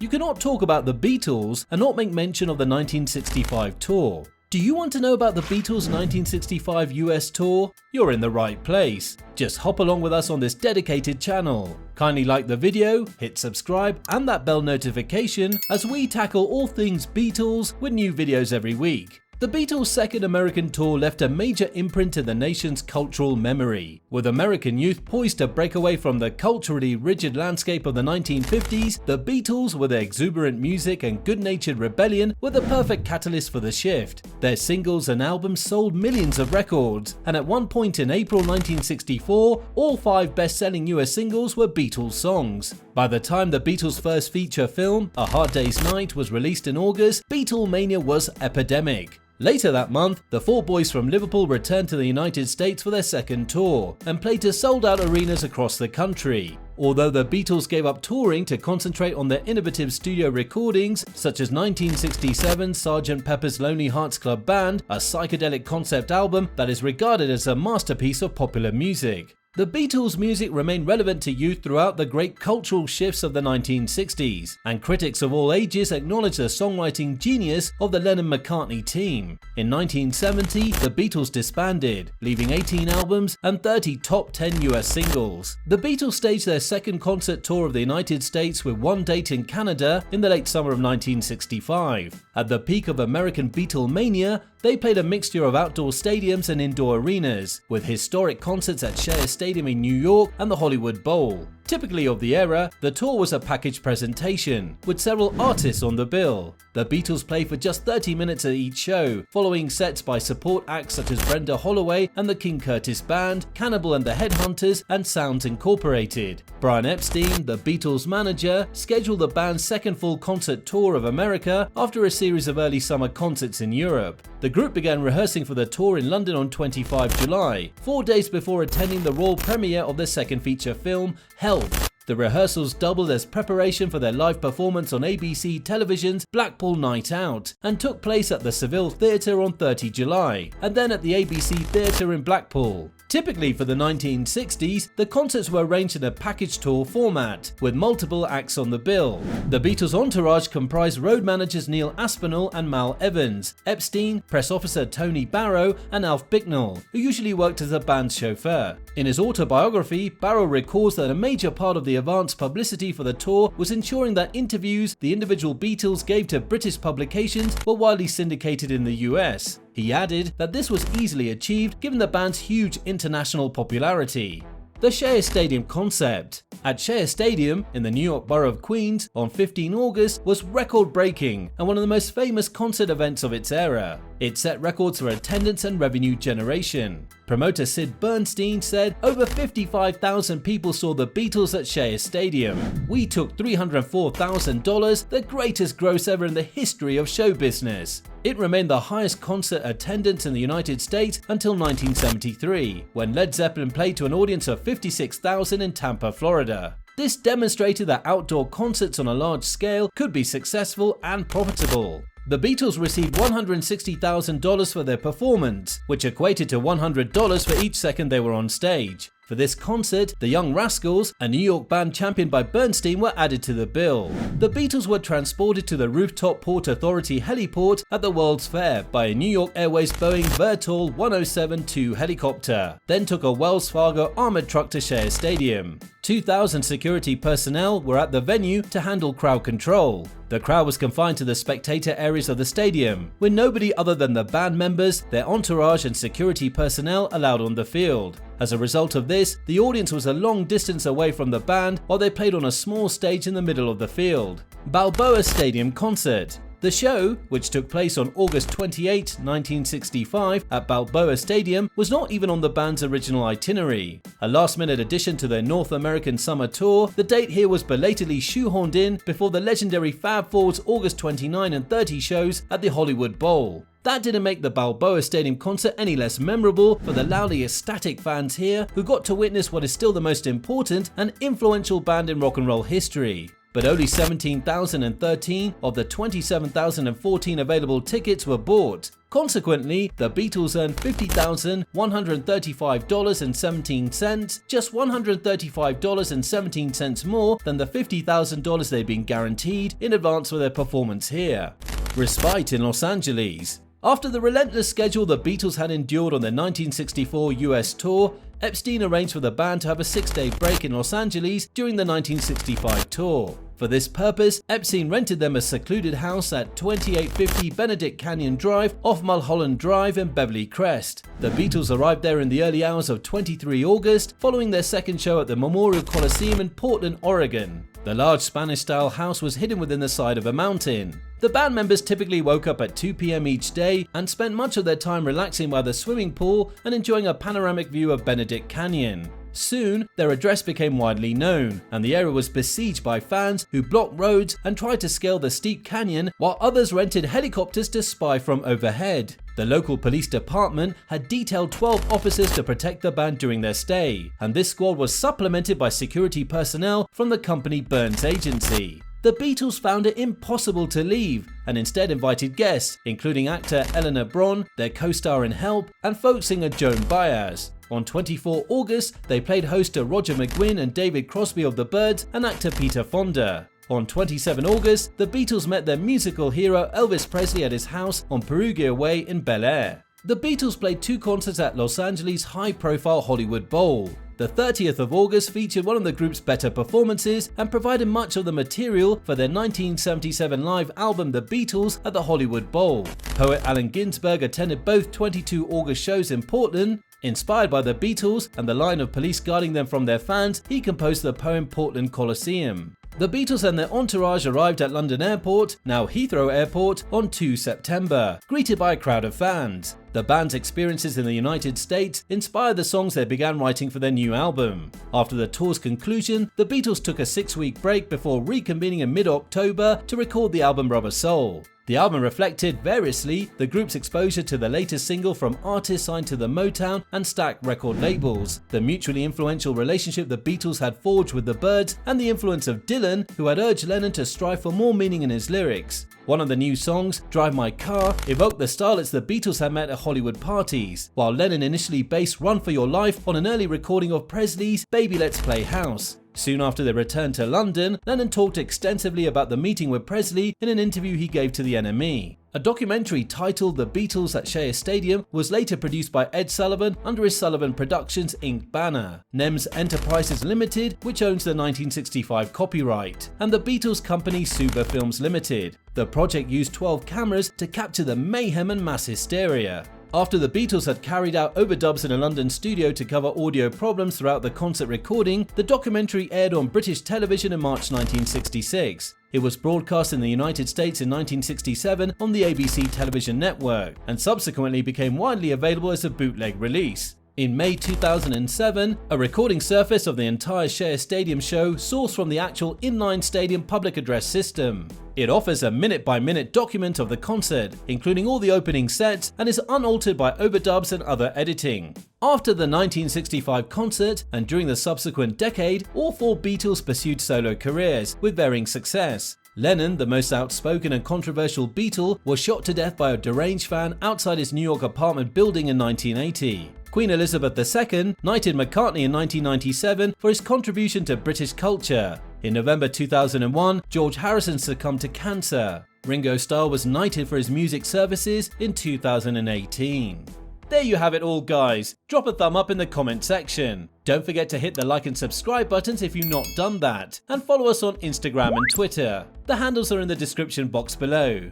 you cannot talk about the Beatles and not make mention of the 1965 tour. Do you want to know about the Beatles' 1965 US tour? You're in the right place. Just hop along with us on this dedicated channel. Kindly like the video, hit subscribe and that bell notification as we tackle all things Beatles with new videos every week. The Beatles' second American tour left a major imprint in the nation's cultural memory, with American youth poised to break away from the culturally rigid landscape of the 1950s. The Beatles, with their exuberant music and good-natured rebellion, were the perfect catalyst for the shift. Their singles and albums sold millions of records, and at one point in April 1964, all 5 best-selling US singles were Beatles songs. By the time the Beatles' first feature film, A Hard Day's Night, was released in August, Beatlemania was epidemic. Later that month, the 4 boys from Liverpool returned to the United States for their second tour and played to sold-out arenas across the country. Although the Beatles gave up touring to concentrate on their innovative studio recordings, such as 1967's Sgt. Pepper's Lonely Hearts Club Band, a psychedelic concept album that is regarded as a masterpiece of popular music. The Beatles' music remained relevant to youth throughout the great cultural shifts of the 1960s, and critics of all ages acknowledged the songwriting genius of the Lennon-McCartney team. In 1970, the Beatles disbanded, leaving 18 albums and 30 top 10 US singles. The Beatles staged their second concert tour of the United States with one date in Canada in the late summer of 1965. At the peak of American Beatlemania, they played a mixture of outdoor stadiums and indoor arenas, with historic concerts at Shea Stadium in New York and the Hollywood Bowl. Typically of the era, the tour was a packaged presentation, with several artists on the bill. The Beatles played for just 30 minutes at each show, following sets by support acts such as Brenda Holloway and the King Curtis Band, Cannibal and the Headhunters, and Sounds Incorporated. Brian Epstein, the Beatles' manager, scheduled the band's second full concert tour of America after a series of early summer concerts in Europe. The group began rehearsing for the tour in London on 25 July, 4 days before attending the world premiere of their second feature film, Help. The rehearsals doubled as preparation for their live performance on ABC Television's Blackpool Night Out, and took place at the Seville Theatre on 30 July, and then at the ABC Theatre in Blackpool. Typically for the 1960s, the concerts were arranged in a package tour format, with multiple acts on the bill. The Beatles' entourage comprised road managers Neil Aspinall and Mal Evans, Epstein, press officer Tony Barrow, and Alf Bicknell, who usually worked as the band's chauffeur. In his autobiography, Barrow records that a major part of the advance publicity for the tour was ensuring that interviews the individual Beatles gave to British publications were widely syndicated in the US. He added that this was easily achieved given the band's huge international popularity. The Shea Stadium concept. At Shea Stadium in the New York borough of Queens on 15 August was record-breaking and one of the most famous concert events of its era. It set records for attendance and revenue generation. Promoter Sid Bernstein said over 55,000 people saw the Beatles at Shea Stadium. We took $304,000, the greatest gross ever in the history of show business. It remained the highest concert attendance in the United States until 1973, when Led Zeppelin played to an audience of 56,000 in Tampa, Florida. This demonstrated that outdoor concerts on a large scale could be successful and profitable. The Beatles received $160,000 for their performance, which equated to $100 for each second they were on stage. For this concert, the Young Rascals, a New York band championed by Bernstein, were added to the bill. The Beatles were transported to the Rooftop Port Authority heliport at the World's Fair by a New York Airways Boeing Vertol 107-2 helicopter, then took a Wells Fargo armored truck to Shea Stadium. 2,000 security personnel were at the venue to handle crowd control. The crowd was confined to the spectator areas of the stadium, with nobody other than the band members, their entourage and security personnel allowed on the field. As a result of this, the audience was a long distance away from the band while they played on a small stage in the middle of the field. Balboa Stadium concert. The show, which took place on August 28, 1965 at Balboa Stadium, was not even on the band's original itinerary. A last-minute addition to their North American summer tour, the date here was belatedly shoehorned in before the legendary Fab Four's August 29 and 30 shows at the Hollywood Bowl. That didn't make the Balboa Stadium concert any less memorable for the loudly ecstatic fans here who got to witness what is still the most important and influential band in rock and roll history. but only 17,013 of the 27,014 available tickets were bought. Consequently, the Beatles earned $50,135.17, just $135.17 more than the $50,000 they'd been guaranteed in advance for their performance here. Respite in Los Angeles. After the relentless schedule the Beatles had endured on their 1964 US tour, Epstein arranged for the band to have a 6-day break in Los Angeles during the 1965 tour. For this purpose, Epstein rented them a secluded house at 2850 Benedict Canyon Drive off Mulholland Drive in Beverly Crest. The Beatles arrived there in the early hours of 23 August, following their second show at the Memorial Coliseum in Portland, Oregon. The large Spanish-style house was hidden within the side of a mountain. The band members typically woke up at 2 p.m. each day and spent much of their time relaxing by the swimming pool and enjoying a panoramic view of Benedict Canyon. Soon, their address became widely known, and the area was besieged by fans who blocked roads and tried to scale the steep canyon, while others rented helicopters to spy from overhead. The local police department had detailed 12 officers to protect the band during their stay, and this squad was supplemented by security personnel from the company Burns Agency. The Beatles found it impossible to leave and instead invited guests, including actor Eleanor Bron, their co-star in Help, and folk singer Joan Baez. On 24 August, they played host to Roger McGuinn and David Crosby of the Byrds and actor Peter Fonda. On 27 August, the Beatles met their musical hero Elvis Presley at his house on Perugia Way in Bel Air. The Beatles played 2 concerts at Los Angeles' high-profile Hollywood Bowl. The 30th of August featured one of the group's better performances and provided much of the material for their 1977 live album The Beatles at the Hollywood Bowl. Poet Allen Ginsberg attended both 22 August shows in Portland. Inspired by the Beatles and the line of police guarding them from their fans, he composed the poem Portland Coliseum. The Beatles and their entourage arrived at London Airport, now Heathrow Airport, on 2 September, greeted by a crowd of fans. The band's experiences in the United States inspired the songs they began writing for their new album. After the tour's conclusion, the Beatles took a 6-week break before reconvening in mid-October to record the album Rubber Soul. The album reflected, variously, the group's exposure to the latest single from artists signed to the Motown and Stax record labels, the mutually influential relationship the Beatles had forged with the Byrds, and the influence of Dylan, who had urged Lennon to strive for more meaning in his lyrics. One of the new songs, Drive My Car, evoked the starlets the Beatles had met at Hollywood parties, while Lennon initially based Run For Your Life on an early recording of Presley's Baby Let's Play House. Soon after their return to London, Lennon talked extensively about the meeting with Presley in an interview he gave to the NME. A documentary titled The Beatles at Shea Stadium was later produced by Ed Sullivan under his Sullivan Productions Inc. banner, NEMS Enterprises Limited, which owns the 1965 copyright, and the Beatles company Suba Films Limited. The project used 12 cameras to capture the mayhem and mass hysteria. After the Beatles had carried out overdubs in a London studio to cover audio problems throughout the concert recording, the documentary aired on British television in March 1966. It was broadcast in the United States in 1967 on the ABC television network, and subsequently became widely available as a bootleg release. In May 2007, a recording surfaced of the entire Shea Stadium show sourced from the actual inline stadium public address system. It offers a minute-by-minute document of the concert, including all the opening sets, and is unaltered by overdubs and other editing. After the 1965 concert, and during the subsequent decade, all 4 Beatles pursued solo careers, with varying success. Lennon, the most outspoken and controversial Beatle, was shot to death by a deranged fan outside his New York apartment building in 1980. Queen Elizabeth II knighted McCartney in 1997 for his contribution to British culture. In November 2001, George Harrison succumbed to cancer. Ringo Starr was knighted for his music services in 2018. There you have it all, guys. Drop a thumb up in the comment section. Don't forget to hit the like and subscribe buttons if you've not done that, and follow us on Instagram and Twitter. The handles are in the description box below.